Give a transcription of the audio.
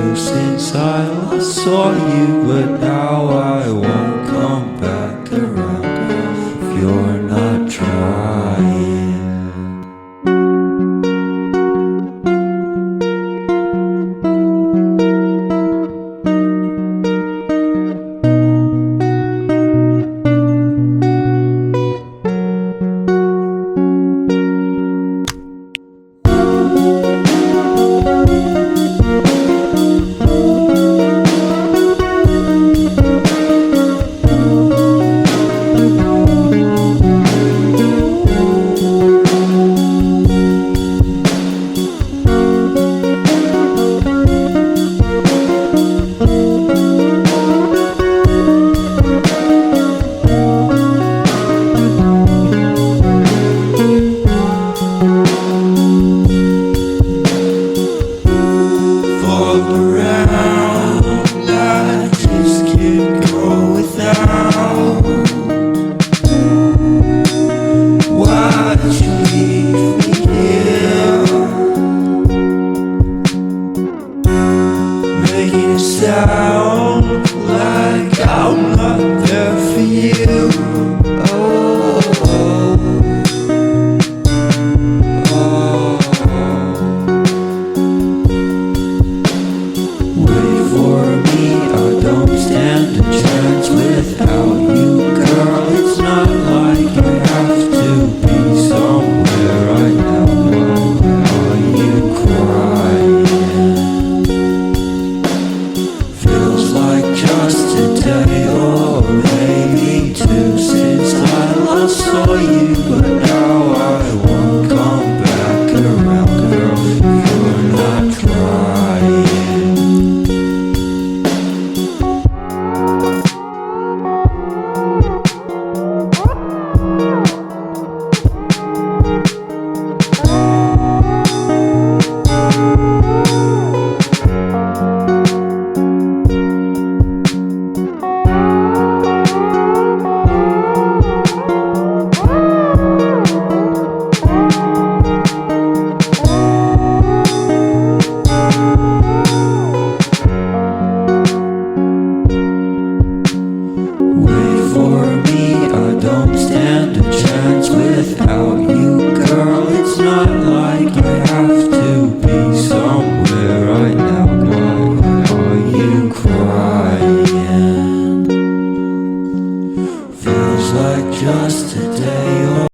too since I last saw you, but now I won't come back around if you're not trying. Sound like I'm not there for you. Oh, oh, oh. Wait for me, I don't stand a chance without you, girl. It's not like I have to be somewhere right now. Why are you crying? Just a day or maybe two since I last saw you, but now I won't come back around, girl, if you're not trying. Don't stand a chance without you, girl. It's not like